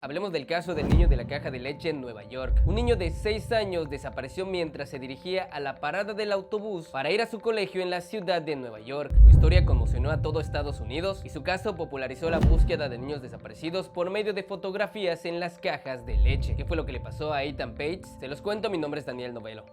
Hablemos del caso del niño de la caja de leche en Nueva York. Un niño de 6 años desapareció mientras se dirigía a la parada del autobús para ir a su colegio en la ciudad de Nueva York. Su historia conmocionó a todo Estados Unidos y su caso popularizó la búsqueda de niños desaparecidos por medio de fotografías en las cajas de leche. ¿Qué fue lo que le pasó a Ethan Page? Se los cuento, mi nombre es Daniel Novelo.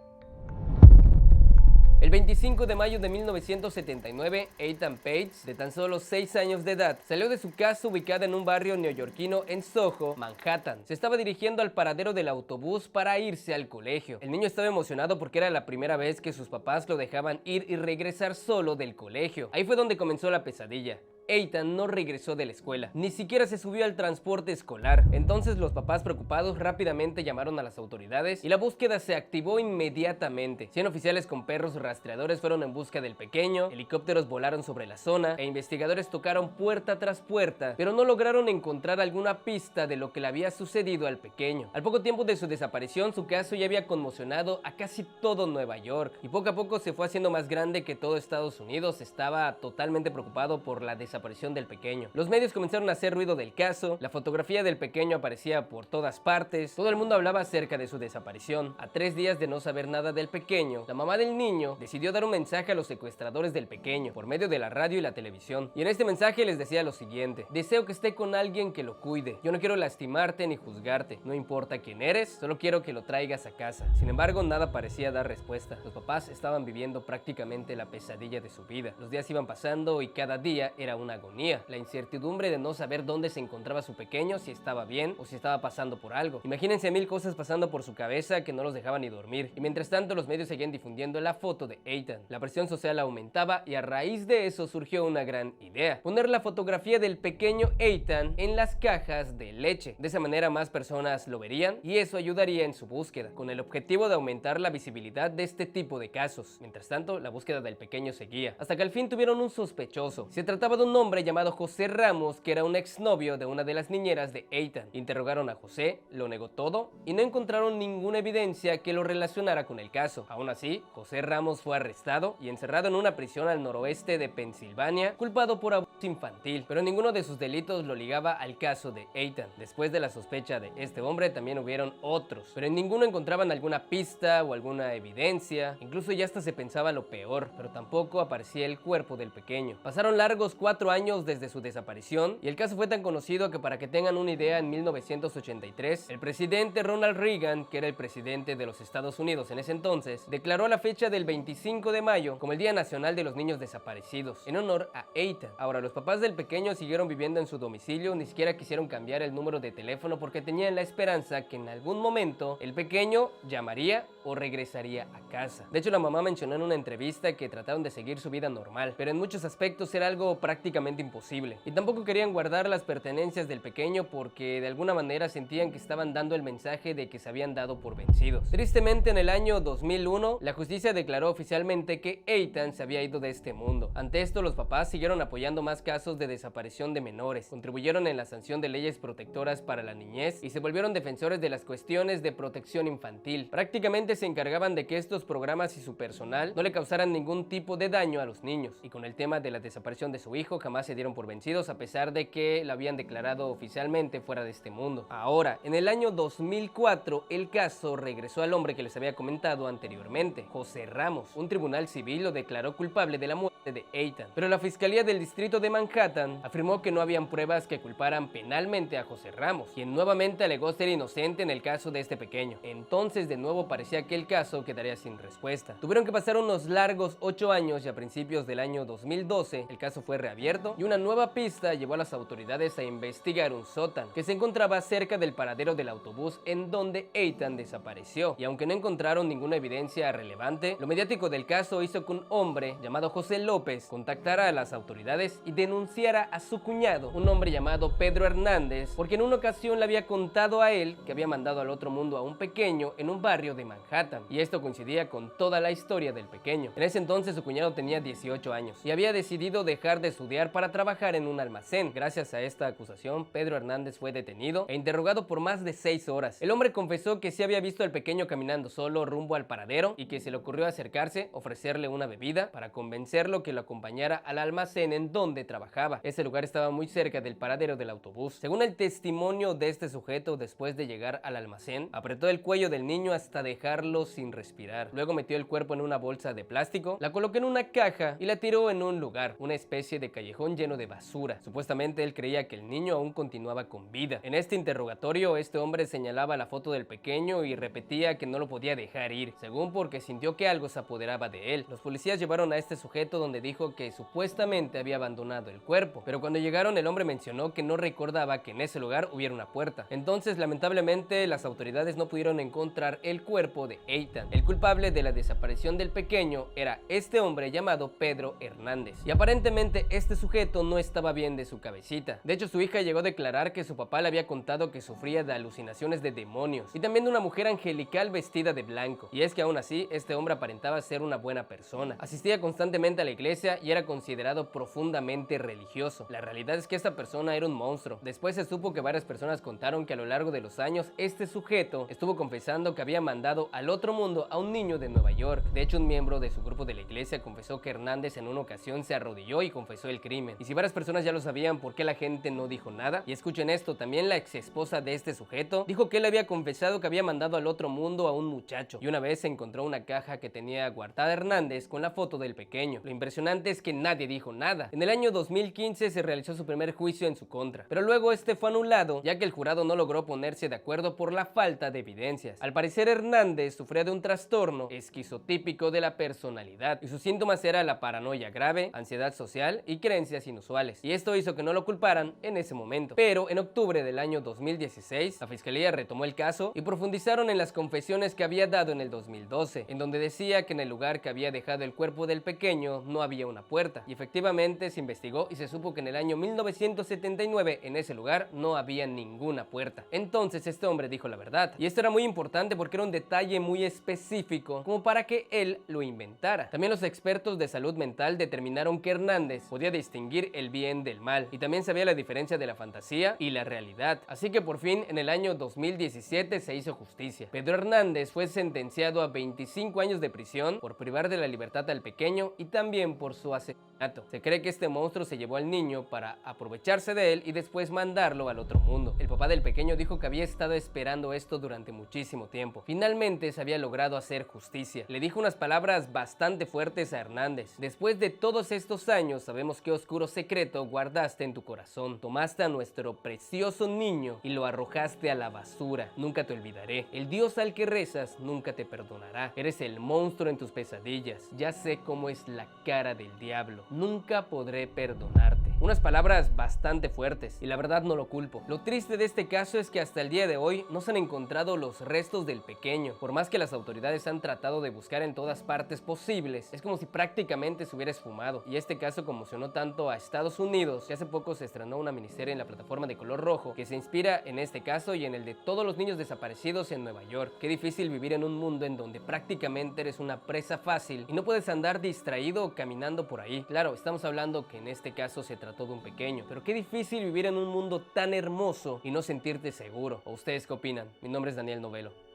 El 25 de mayo de 1979, Ethan Page, de tan solo 6 años de edad, salió de su casa ubicada en un barrio neoyorquino en Soho, Manhattan. Se estaba dirigiendo al paradero del autobús para irse al colegio. El niño estaba emocionado porque era la primera vez que sus papás lo dejaban ir y regresar solo del colegio. Ahí fue donde comenzó la pesadilla. Ethan no regresó de la escuela, ni siquiera se subió al transporte escolar. Entonces los papás preocupados rápidamente llamaron a las autoridades y la búsqueda se activó inmediatamente. 100 oficiales con perros rastreadores fueron en busca del pequeño, helicópteros volaron sobre la zona e investigadores tocaron puerta tras puerta, pero no lograron encontrar alguna pista de lo que le había sucedido al pequeño. Al poco tiempo de su desaparición, su caso ya había conmocionado a casi todo Nueva York y poco a poco se fue haciendo más grande que todo Estados Unidos estaba totalmente preocupado por la desaparición del pequeño. Los medios comenzaron a hacer ruido del caso, la fotografía del pequeño aparecía por todas partes, todo el mundo hablaba acerca de su desaparición. A 3 días de no saber nada del pequeño, la mamá del niño decidió dar un mensaje a los secuestradores del pequeño por medio de la radio y la televisión. Y en este mensaje les decía lo siguiente: deseo que esté con alguien que lo cuide. Yo no quiero lastimarte ni juzgarte. No importa quién eres, solo quiero que lo traigas a casa. Sin embargo, nada parecía dar respuesta. Los papás estaban viviendo prácticamente la pesadilla de su vida. Los días iban pasando y cada día era una agonía, la incertidumbre de no saber dónde se encontraba su pequeño, si estaba bien o si estaba pasando por algo. Imagínense 1000 cosas pasando por su cabeza que no los dejaban ni dormir. Y mientras tanto los medios seguían difundiendo la foto de Ethan. La presión social aumentaba y a raíz de eso surgió una gran idea: poner la fotografía del pequeño Ethan en las cajas de leche. De esa manera más personas lo verían y eso ayudaría en su búsqueda, con el objetivo de aumentar la visibilidad de este tipo de casos. Mientras tanto, la búsqueda del pequeño seguía, hasta que al fin tuvieron un sospechoso. Se trataba de un hombre llamado José Ramos, que era un exnovio de una de las niñeras de Ethan. Interrogaron a José, lo negó todo y no encontraron ninguna evidencia que lo relacionara con el caso. Aún así, José Ramos fue arrestado y encerrado en una prisión al noroeste de Pensilvania, culpado por abuso infantil, pero ninguno de sus delitos lo ligaba al caso de Ethan. Después de la sospecha de este hombre también hubieron otros, pero en ninguno encontraban alguna pista o alguna evidencia. Incluso ya hasta se pensaba lo peor, pero tampoco aparecía el cuerpo del pequeño. Pasaron largos 4 años desde su desaparición y el caso fue tan conocido que, para que tengan una idea, en 1983 el presidente Ronald Reagan, que era el presidente de los Estados Unidos en ese entonces, declaró la fecha del 25 de mayo como el Día Nacional de los Niños Desaparecidos, en honor a Ethan. Ahora, los papás del pequeño siguieron viviendo en su domicilio, ni siquiera quisieron cambiar el número de teléfono porque tenían la esperanza que en algún momento el pequeño llamaría o regresaría a casa. De hecho, la mamá mencionó en una entrevista que trataron de seguir su vida normal, pero en muchos aspectos era algo prácticamente imposible. Y tampoco querían guardar las pertenencias del pequeño porque de alguna manera sentían que estaban dando el mensaje de que se habían dado por vencidos. Tristemente, en el año 2001, la justicia declaró oficialmente que Ethan se había ido de este mundo. Ante esto, los papás siguieron apoyando más casos de desaparición de menores, contribuyeron en la sanción de leyes protectoras para la niñez y se volvieron defensores de las cuestiones de protección infantil. Prácticamente se encargaban de que estos programas y su personal no le causaran ningún tipo de daño a los niños. Y con el tema de la desaparición de su hijo, jamás se dieron por vencidos a pesar de que lo habían declarado oficialmente fuera de este mundo. Ahora, en el año 2004, el caso regresó al hombre que les había comentado anteriormente, José Ramos. Un tribunal civil lo declaró culpable de la muerte de Ethan, pero la Fiscalía del Distrito de Manhattan afirmó que no habían pruebas que culparan penalmente a José Ramos, quien nuevamente alegó ser inocente en el caso de este pequeño. Entonces, de nuevo parecía que el caso quedaría sin respuesta. Tuvieron que pasar unos largos 8 años y a principios del año 2012 el caso fue reabierto y una nueva pista llevó a las autoridades a investigar un sótano que se encontraba cerca del paradero del autobús en donde Ethan desapareció. Y aunque no encontraron ninguna evidencia relevante, lo mediático del caso hizo que un hombre llamado José López contactara a las autoridades y denunciara a su cuñado, un hombre llamado Pedro Hernández, porque en una ocasión le había contado a él que había mandado al otro mundo a un pequeño en un barrio de Manhattan, y esto coincidía con toda la historia del pequeño. En ese entonces su cuñado tenía 18 años y había decidido dejar de estudiar para trabajar en un almacén. Gracias a esta acusación, Pedro Hernández fue detenido e interrogado por más de 6 horas. El hombre confesó que sí había visto al pequeño caminando solo rumbo al paradero y que se le ocurrió acercarse, ofrecerle una bebida para convencerlo que lo acompañara al almacén en donde trabajaba. Ese lugar estaba muy cerca del paradero del autobús. Según el testimonio de este sujeto, después de llegar al almacén, apretó el cuello del niño hasta dejarlo sin respirar. Luego metió el cuerpo en una bolsa de plástico, la colocó en una caja y la tiró en un lugar, una especie de callejón lleno de basura. Supuestamente él creía que el niño aún continuaba con vida. En este interrogatorio, este hombre señalaba la foto del pequeño y repetía que no lo podía dejar ir, según porque sintió que algo se apoderaba de él. Los policías llevaron a este sujeto donde dijo que supuestamente había abandonado el cuerpo, pero cuando llegaron el hombre mencionó que no recordaba que en ese lugar hubiera una puerta. Entonces, lamentablemente, las autoridades no pudieron encontrar el cuerpo de Ethan. El culpable de la desaparición del pequeño era este hombre llamado Pedro Hernández, y aparentemente este sujeto no estaba bien de su cabecita. De hecho, su hija llegó a declarar que su papá le había contado que sufría de alucinaciones de demonios y también de una mujer angelical vestida de blanco. Y es que aún así, este hombre aparentaba ser una buena persona. Asistía constantemente a la iglesia y era considerado profundamente religioso. La realidad es que esta persona era un monstruo. Después se supo que varias personas contaron que a lo largo de los años este sujeto estuvo confesando que había mandado al otro mundo a un niño de Nueva York. De hecho, un miembro de su grupo de la iglesia confesó que Hernández en una ocasión se arrodilló y confesó el crimen. Y si varias personas ya lo sabían, ¿por qué la gente no dijo nada? Y escuchen esto, también la ex esposa de este sujeto dijo que él había confesado que había mandado al otro mundo a un muchacho, y una vez se encontró una caja que tenía guardada Hernández con la foto del pequeño. Lo impresionante es que nadie dijo nada. En el año 2015 se realizó su primer juicio en su contra, pero luego este fue anulado ya que el jurado no logró ponerse de acuerdo por la falta de evidencias. Al parecer, Hernández sufría de un trastorno esquizotípico de la personalidad y sus síntomas eran la paranoia grave, ansiedad social y creencias inusuales, y esto hizo que no lo culparan en ese momento. Pero en octubre del año 2016 la fiscalía retomó el caso y profundizaron en las confesiones que había dado en el 2012, en donde decía que en el lugar que había dejado el cuerpo del pequeño no había una puerta, y efectivamente se investigó y se supo que en el año 1979 en ese lugar no había ninguna puerta. Entonces este hombre dijo la verdad, y esto era muy importante porque era un detalle muy específico como para que él lo inventara. También los expertos de salud mental determinaron que Hernández podía distinguir el bien del mal y también sabía la diferencia de la fantasía y la realidad. Así que por fin en el año 2017 se hizo justicia. Pedro Hernández fue sentenciado a 25 años de prisión por privar de la libertad al pequeño y también por su asesinato. Se cree que este monstruo se llevó al niño para aprovecharse de él y después mandarlo al otro mundo. El papá del pequeño dijo que había estado esperando esto durante muchísimo tiempo. Finalmente se había logrado hacer justicia. Le dijo unas palabras bastante fuertes a Hernández. Después de todos estos años, sabemos qué oscuro secreto guardaste en tu corazón. Tomaste a nuestro precioso niño y lo arrojaste a la basura. Nunca te olvidaré. El Dios al que rezas nunca te perdonará. Eres el monstruo en tus pesadillas. Ya sé cómo es la cara del diablo. Nunca podré perdonarte. Unas palabras bastante fuertes, y la verdad no lo culpo. Lo triste de este caso es que hasta el día de hoy no se han encontrado los restos del pequeño. Por más que las autoridades han tratado de buscar en todas partes posibles, es como si prácticamente se hubiera esfumado. Y este caso conmocionó tanto a Estados Unidos que hace poco se estrenó una miniserie en la plataforma de color rojo que se inspira en este caso y en el de todos los niños desaparecidos en Nueva York. Qué difícil vivir en un mundo en donde prácticamente eres una presa fácil y no puedes andar distraído o caminando por ahí. Claro, estamos hablando que en este caso se trató de un pequeño, pero qué difícil vivir en un mundo tan hermoso y no sentirte seguro. ¿O ustedes qué opinan? Mi nombre es Daniel Novelo.